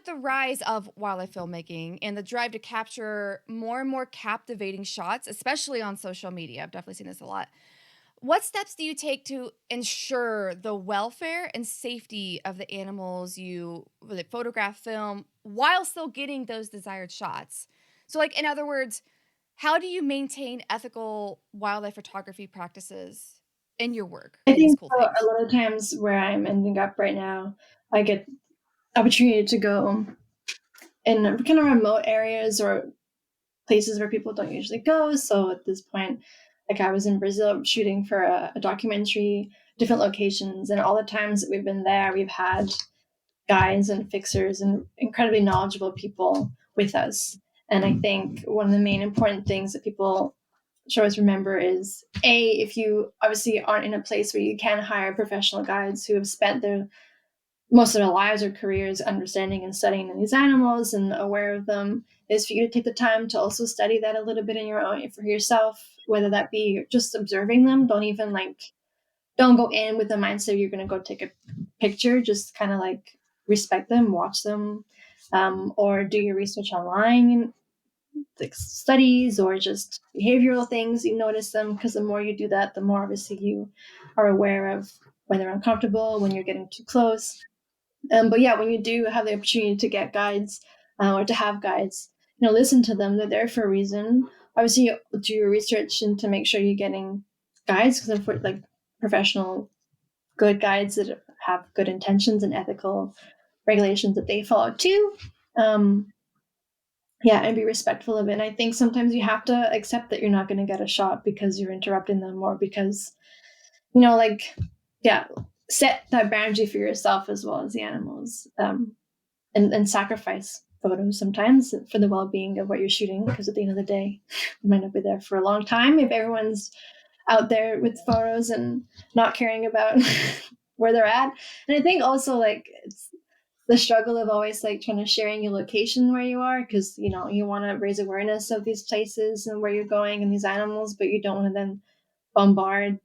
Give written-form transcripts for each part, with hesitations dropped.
the rise of wildlife filmmaking and the drive to capture more and more captivating shots, especially on social media, I've definitely seen this a lot. What steps do you take to ensure the welfare and safety of the animals you like, photograph, film, while still getting those desired shots? So, like, in other words, how do you maintain ethical wildlife photography practices in your work, I getting these think cool a things? lot of times where I'm ending up right now, I get opportunity to go in kind of remote areas or places where people don't usually go. So at this point, like I was in Brazil shooting for a documentary, different locations, and all the times that we've been there, we've had guides and fixers and incredibly knowledgeable people with us. And I think one of the main important things that people should always remember is A, if you obviously aren't in a place where you can hire professional guides who have spent their most of their lives or careers understanding and studying these animals and aware of them, is for you to take the time to also study that a little bit in your own for yourself, whether that be just observing them. Don't even like don't go in with the mindset you're going to go take a picture. Just kind of like respect them, watch them, or do your research online, like studies or just behavioral things. You notice them because the more you do that, the more obviously you are aware of when they're uncomfortable, when you're getting too close. But yeah, when you do have the opportunity to get guides or to have guides, listen to them. They're there for a reason. Obviously, you do your research and to make sure you're getting guides because for like professional good guides that have good intentions and ethical regulations that they follow too. Um, yeah, and be respectful of it. And I think sometimes you have to accept that you're not going to get a shot because you're interrupting them or because, like, yeah, set that boundary for yourself as well as the animals, and sacrifice photos sometimes for the well-being of what you're shooting because at the end of the day, you might not be there for a long time if everyone's out there with photos and not caring about where they're at. And I think also like it's the struggle of always like trying to sharing your location where you are because you want to raise awareness of these places and where you're going and these animals, but you don't want to then bombard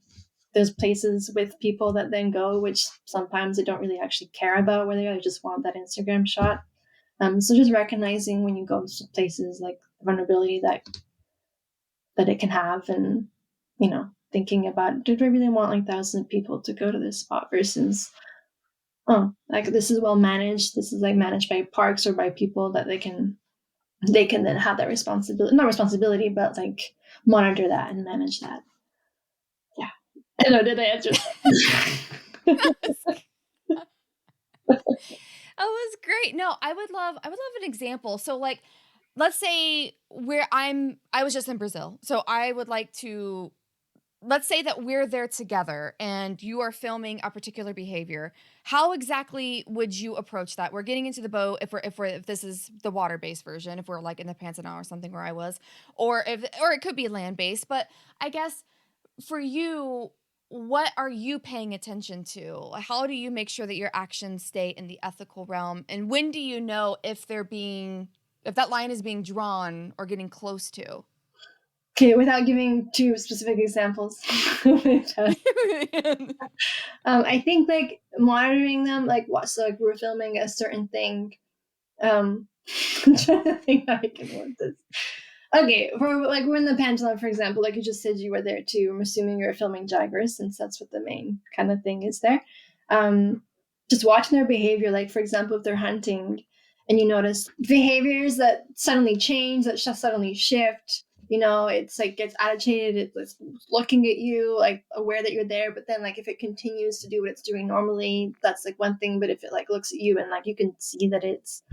those places with people that then go, which sometimes they don't really actually care about where they are. They just want that Instagram shot. So just recognizing when you go to places like vulnerability that it can have, and thinking about, did I really want like thousands of people to go to this spot versus, oh, like this is well managed. This is like managed by parks or by people that they can then have that responsibility, not responsibility, but like monitor that and manage that. Yeah. I don't know, did I answer that? That was great. No, I would love an example. So like let's say where I was just in Brazil. So I would like to let's say that we're there together and you are filming a particular behavior. How exactly would you approach that? We're getting into the boat if this is the water-based version, if we're like in the Pantanal or something where I was, or it could be land-based, but I guess for you, what are you paying attention to? How do you make sure that your actions stay in the ethical realm? And when do you know if that line is being drawn or getting close to? Okay, without giving two specific examples. I think like monitoring them, like what, so like we're filming a certain thing. I'm trying to think how I can word this. Okay, for like we're in the Pangolin, for example, like you just said you were there too. I'm assuming you're filming jaguars since that's what the main kind of thing is there. Um, just watching their behavior, like for example, if they're hunting and you notice behaviors that suddenly change, that suddenly shift, it's like gets agitated, it's looking at you, like aware that you're there, but then like if it continues to do what it's doing normally, that's like one thing. But if it like looks at you and like you can see that it's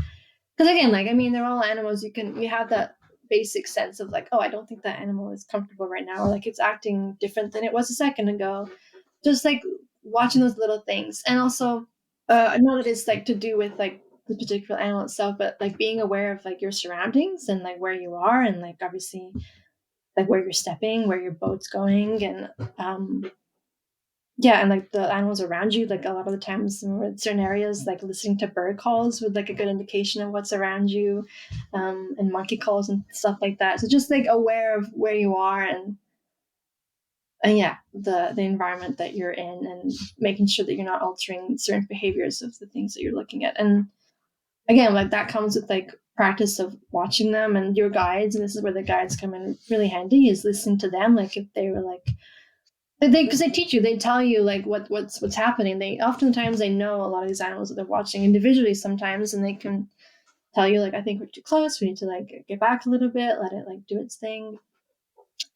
because again, like I mean, they're all animals. You have that basic sense of like, oh, I don't think that animal is comfortable right now, or like it's acting different than it was a second ago. Just like watching those little things, and also I know that it's like to do with like the particular animal itself, but like being aware of like your surroundings and like where you are, and like obviously like where you're stepping, where your boat's going, and yeah, and like the animals around you, like a lot of the times in certain areas, like listening to bird calls with like a good indication of what's around you, and monkey calls and stuff like that. So just like aware of where you are, and yeah, the environment that you're in, and making sure that you're not altering certain behaviors of the things that you're looking at. And again, like that comes with like practice of watching them and your guides, and this is where the guides come in really handy, is listening to them. Like if they were like they because they teach you, they tell you like what's happening. They oftentimes they know a lot of these animals that they're watching individually sometimes, and they can tell you like, I think we're too close. We need to like get back a little bit, let it like do its thing,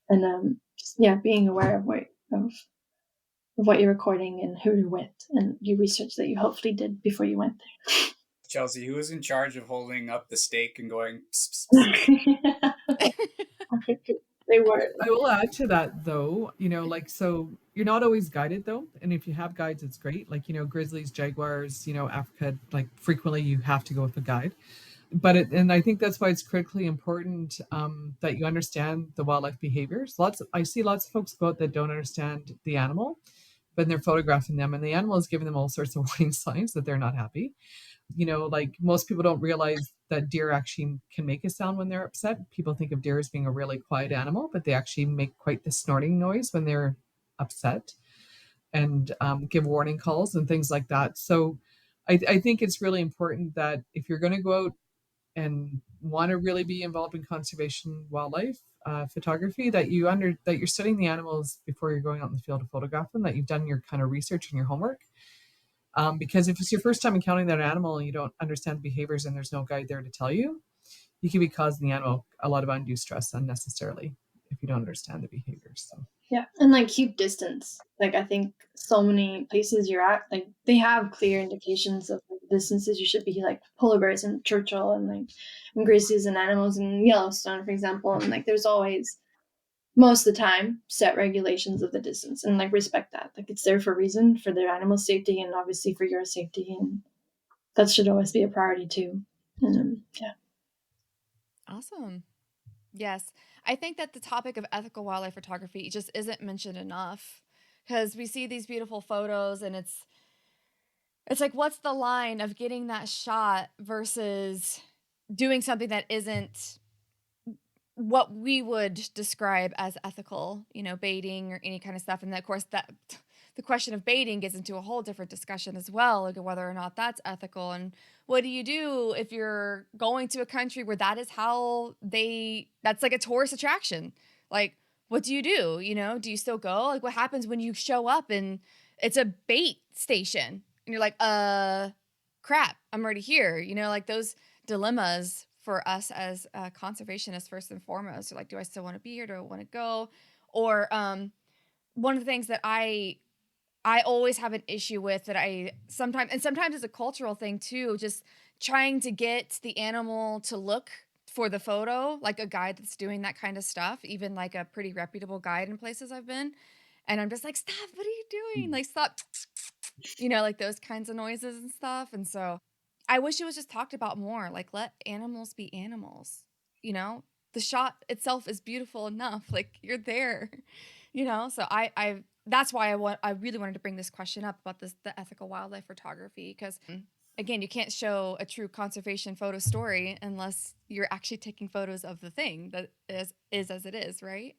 and just, yeah, being aware of what you're recording and who you're with, and your research that you hopefully did before you went Chelsie, who was in charge of holding up the stake and going, pss, pss, pss? there. They were. I will add to that though, like, so you're not always guided though. And if you have guides, it's great. Like, grizzlies, jaguars, Africa, like frequently you have to go with a guide. And I think that's why it's critically important that you understand the wildlife behaviors. I see lots of folks go out that don't understand the animal, but they're photographing them and the animal is giving them all sorts of warning signs that they're not happy. Like most people don't realize that deer actually can make a sound when they're upset. People think of deer as being a really quiet animal, but they actually make quite the snorting noise when they're upset and give warning calls and things like that. So I think it's really important that if you're going to go out and want to really be involved in conservation wildlife photography, that you're studying the animals before you're going out in the field to photograph them, that you've done your kind of research and your homework, because if it's your first time encountering that animal and you don't understand the behaviors and there's no guide there to tell you, you could be causing the animal a lot of undue stress unnecessarily if you don't understand the behaviors. So Yeah, and like keep distance. Like I think so many places you're at, like they have clear indications of like, distances you should be, like polar bears and Churchill and like and grizzlies and animals in Yellowstone, for example. And like there's always most of the time set regulations of the distance and like respect that. Like it's there for a reason, for their animal safety and obviously for your safety, and that should always be a priority too. And yeah. Awesome. Yes. I think that the topic of ethical wildlife photography just isn't mentioned enough because we see these beautiful photos and it's like what's the line of getting that shot versus doing something that isn't what we would describe as ethical, baiting or any kind of stuff. And then, of course, that the question of baiting gets into a whole different discussion as well, like whether or not that's ethical. And what do you do if you're going to a country where that is how that's like a tourist attraction? Like, what do you do? Do you still go? Like, what happens when you show up and it's a bait station and you're like, crap, I'm already here. Like those dilemmas for us as conservationists first and foremost. So like, do I still want to be here? Do I want to go? Or one of the things that I always have an issue with that I sometimes it's a cultural thing too, just trying to get the animal to look for the photo, like a guide that's doing that kind of stuff, even like a pretty reputable guide in places I've been. And I'm just like, stop, what are you doing? Like, stop, like those kinds of noises and stuff. And so I wish it was just talked about more. Like, let animals be animals. You know, the shot itself is beautiful enough. Like, you're there. So I that's why I really wanted to bring this question up about the ethical wildlife photography because again, you can't show a true conservation photo story unless you're actually taking photos of the thing that is as it is, right?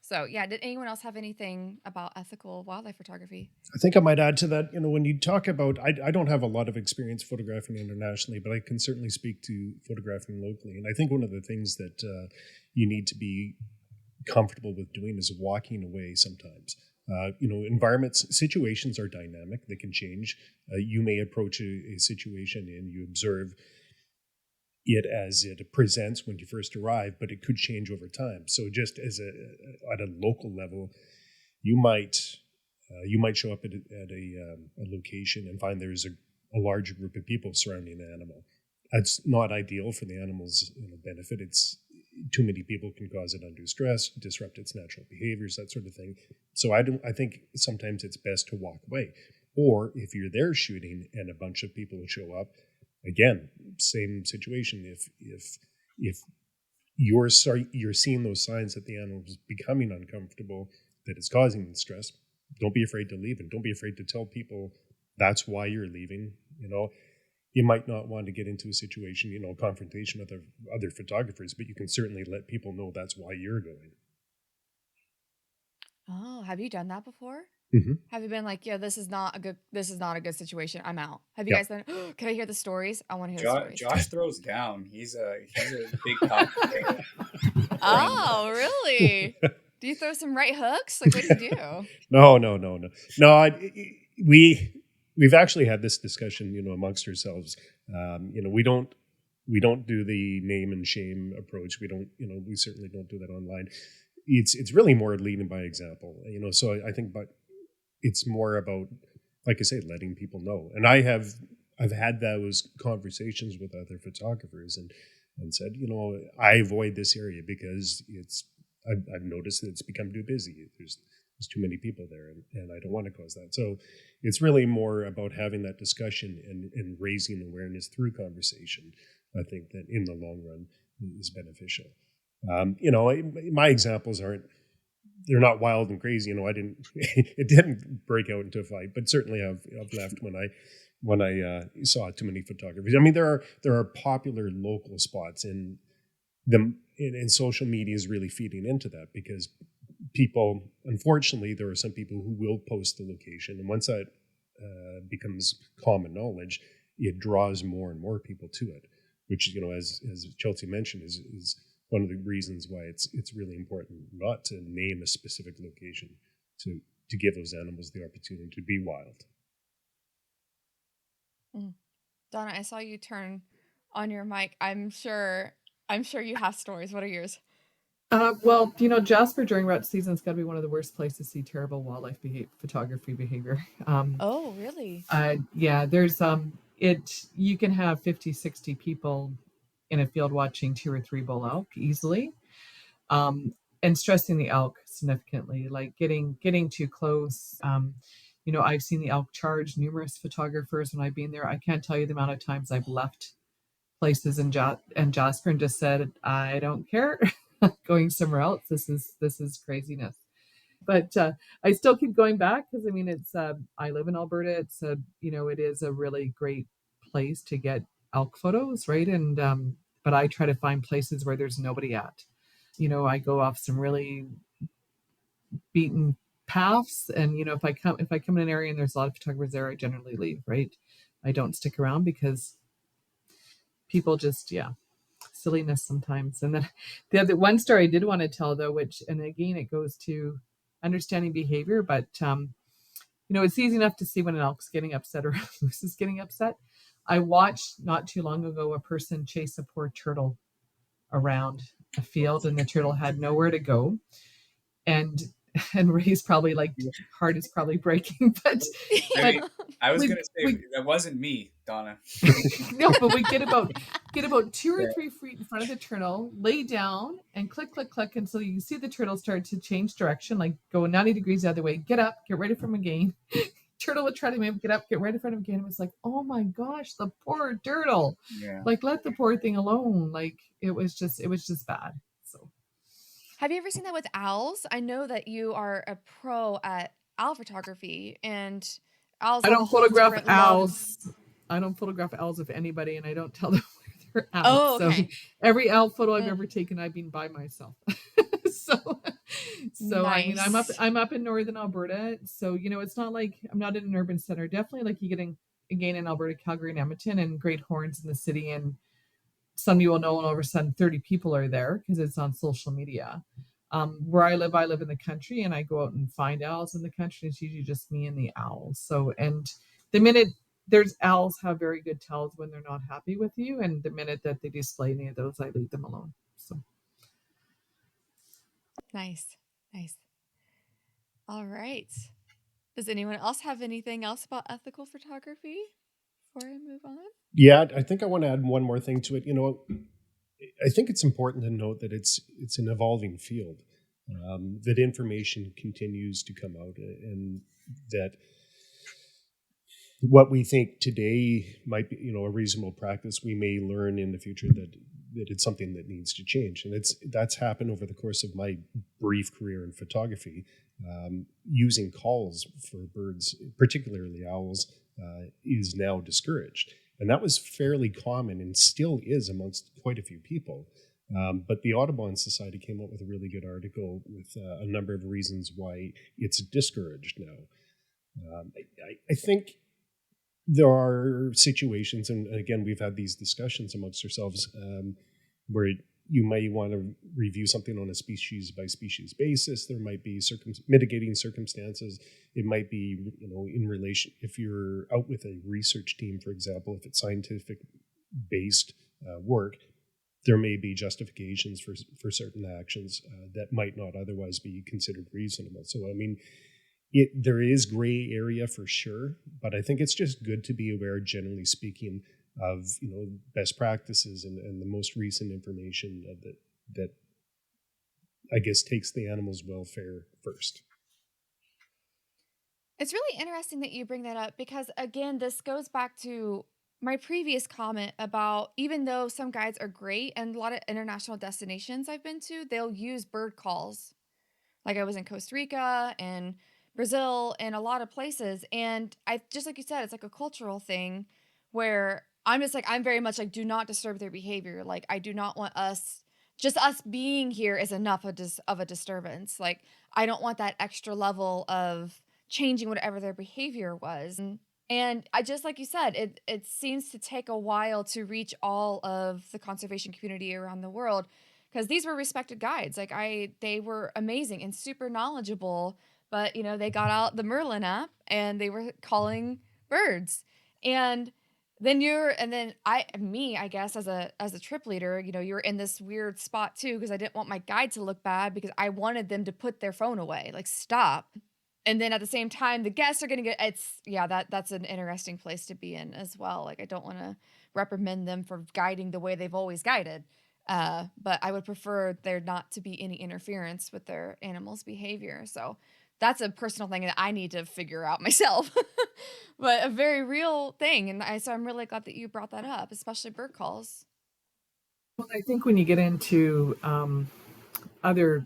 So yeah, did anyone else have anything about ethical wildlife photography? I think I might add to that. When you talk about, I don't have a lot of experience photographing internationally, but I can certainly speak to photographing locally. And I think one of the things that you need to be comfortable with doing is walking away sometimes. Environments, situations are dynamic, they can change. You may approach a situation and you observe it as it presents when you first arrive, but it could change over time. So just at a local level, you might show up at a location and find there's a larger group of people surrounding the animal. That's not ideal for the animal's benefit. It's too many people can cause it undue stress, disrupt its natural behaviors, that sort of thing. So I think sometimes it's best to walk away. Or if you're there shooting and a bunch of people show up, again, same situation. If you're seeing those signs that the animal is becoming uncomfortable, that it's causing the stress, don't be afraid to leave, and don't be afraid to tell people that's why you're leaving. You might not want to get into a situation, confrontation with other photographers, but you can certainly let people know that's why you're going. Oh, have you done that before? Mhm. Have you been like, "Yeah, this is not a good situation. I'm out." Have you Yeah. guys been, "Can I hear the stories? I wanna hear the stories." Josh throws down. He's a big concentrator. And Oh, really? Do you throw some right hooks? Like, what do you do? No, no, no, no, no. We we've actually had this discussion, amongst ourselves. We don't do the name and shame approach. We don't, we certainly don't do that online. It's really more leading by example, So I think, but it's more about, like I say, letting people know. And I've had those conversations with other photographers and said, I avoid this area because I've noticed that it's become too busy. There's too many people there, and I don't want to cause that. So it's really more about having that discussion and raising awareness through conversation. I think that in the long run is beneficial. My examples they're not wild and crazy. I didn't it didn't break out into a fight, but certainly I've left when I saw too many photographers. I mean, there are popular local spots in them, and social media is really feeding into that because people, unfortunately, there are some people who will post the location, and once that becomes common knowledge, it draws more and more people to it. Which, as Chelsea mentioned, is one of the reasons why it's really important not to name a specific location to give those animals the opportunity to be wild. Mm. Donna, I saw you turn on your mic. I'm sure you have stories. What are yours? Well, Jasper during rut season is got to be one of the worst places to see terrible wildlife photography behavior. Oh, really? Yeah, there's it. You can have 50, 60 people in a field watching 2 or 3 bull elk easily, um, and stressing the elk significantly, like getting too close. I've seen the elk charge numerous photographers when I've been there. I can't tell you the amount of times I've left places in Jasper and just said, I don't care, going somewhere else. This is craziness. But I still keep going back because I mean it's I live in Alberta. It is a really great place to get elk photos, right? And but I try to find places where there's nobody at. I go off some really beaten paths, and if I come in an area and there's a lot of photographers there, I generally leave, right? I don't stick around because people just, yeah, silliness sometimes. And then the other one story I did want to tell though, which, and again it goes to understanding behavior, but it's easy enough to see when an elk's getting upset or a moose is getting upset. I watched not too long ago a person chase a poor turtle around a field, and the turtle had nowhere to go, and Ray's probably like heart is probably breaking, but I but mean, I was we gonna say we that wasn't me, Donna. no, but we get about two or Yeah. three feet in front of the turtle, lay down, and click, click, click until you see the turtle start to change direction, like go 90 degrees the other way. Get up, get ready for him again. Turtle would try to move, get up, get right in front of him again. It was like, oh my gosh, the poor turtle. Yeah. Like, let the poor thing alone. Like, it was just bad. So Have you ever seen that with owls? I know that you are a pro at owl photography, and owls I have a don't whole photograph different love. owls. I don't photograph owls of anybody, and I don't tell them where they're out. Oh, So okay. every owl photo I've Mm, ever taken, I've been by myself. so, so I mean, I'm up, nice. I'm up in northern Alberta. So it's not like I'm not in an urban center. Definitely, like you getting again in Alberta, Calgary, and Edmonton, and Great Horns in the city, and some you will know, and all of a sudden 30 people are there because it's on social media. Where I live in the country, and I go out and find owls in the country. It's usually just me and the owls. So, and the minute there's owls have very good tells when they're not happy with you, and the minute that they display any of those, I leave them alone. So, Nice. Nice. All right. Does anyone else have anything else about ethical photography before I move on? Yeah, I think I want to add one more thing to it. I think it's important to note that it's an evolving field, that information continues to come out, and that what we think today might be, a reasonable practice, we may learn in the future that it's something that needs to change. And that's happened over the course of my brief career in photography. Using calls for birds, particularly owls, is now discouraged. And that was fairly common and still is amongst quite a few people. But the Audubon Society came up with a really good article with a number of reasons why it's discouraged now. I think there are situations, and again, we've had these discussions amongst ourselves, where you might want to review something on a species by species basis. There might be mitigating circumstances. It might be, in relation, if you're out with a research team, for example, if it's scientific based work, there may be justifications for certain actions that might not otherwise be considered reasonable. So, I mean, there is gray area for sure, but I think it's just good to be aware, generally speaking, of best practices and the most recent information that I guess takes the animal's welfare first. It's really interesting that you bring that up because, again, this goes back to my previous comment about even though some guides are great and a lot of international destinations I've been to, they'll use bird calls. Like I was in Costa Rica and Brazil and a lot of places. And I just like you said, it's like a cultural thing where I'm just like, I'm very much like, do not disturb their behavior. Like, I do not want just us being here is enough of a disturbance. Like, I don't want that extra level of changing whatever their behavior was. And I just like you said, it seems to take a while to reach all of the conservation community around the world because these were respected guides. Like they were amazing and super knowledgeable, but they got out the Merlin app and they were calling birds. And then I guess as a trip leader, you're in this weird spot too because I didn't want my guide to look bad because I wanted them to put their phone away, like stop. And then at the same time, the guests are gonna get that's an interesting place to be in as well. Like I don't wanna reprimand them for guiding the way they've always guided. But I would prefer there not to be any interference with their animals' behavior. So that's a personal thing that I need to figure out myself. But a very real thing. And so I'm really glad that you brought that up, especially bird calls. Well, I think when you get into other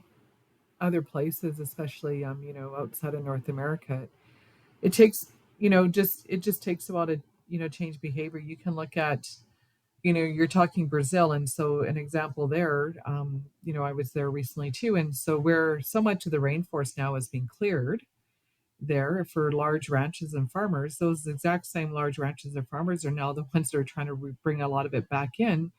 other places, especially outside of North America, it takes it just takes a while to change behavior. You can look at you're talking Brazil, and so an example there, I was there recently too, and so where so much of the rainforest now is being cleared there for large ranches and farmers, those exact same large ranches and farmers are now the ones that are trying to bring a lot of it back in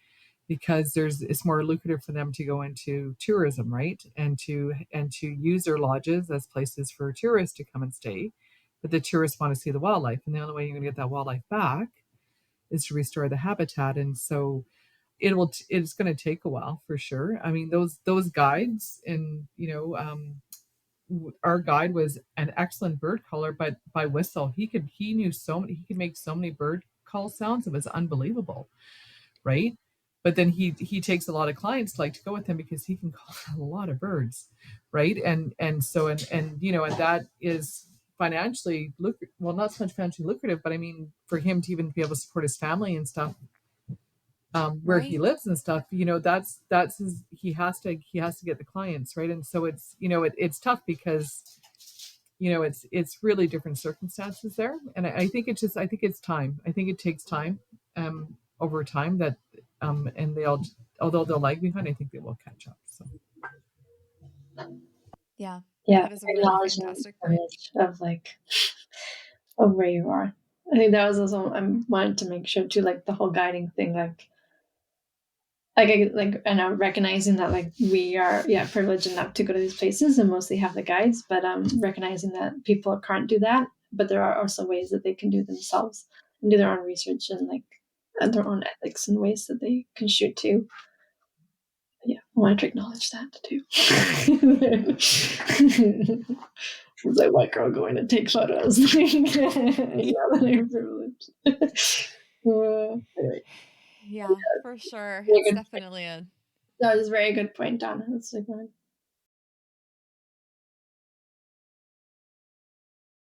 because it's more lucrative for them to go into tourism, right? And to use their lodges as places for tourists to come and stay. But the tourists want to see the wildlife, and the only way you're going to get that wildlife back is to restore the habitat. And so it's going to take a while for sure. I mean, those guides, and our guide was an excellent bird caller, but by whistle he could make so many bird call sounds. It was unbelievable, right? But then he takes a lot of clients like to go with him because he can call a lot of birds, right? And that is financially well, not so much financially lucrative, but I mean for him to even be able to support his family and stuff, where he Right. lives and stuff, that's his, he has to get the clients, right? And so it's tough because it's really different circumstances there. And I think it's time. I think it takes time, over time, that and although they'll lag behind, I think they will catch up. So Yeah. Yeah, That is a really acknowledging fantastic the point. image of like of where you are. I think that was also I wanted to make sure too, like the whole guiding thing, and I'm recognizing that like we are privileged enough to go to these places and mostly have the guides, but recognizing that people can't do that, but there are also ways that they can do themselves and do their own research and like their own ethics and ways that they can shoot too. But yeah, I wanted to acknowledge that too. It's like white girl going to take photos. Yeah, that I'm privileged. Anyway, Yeah, for sure. very It's good. definitely a That was a very good point, Donna. That's a good one.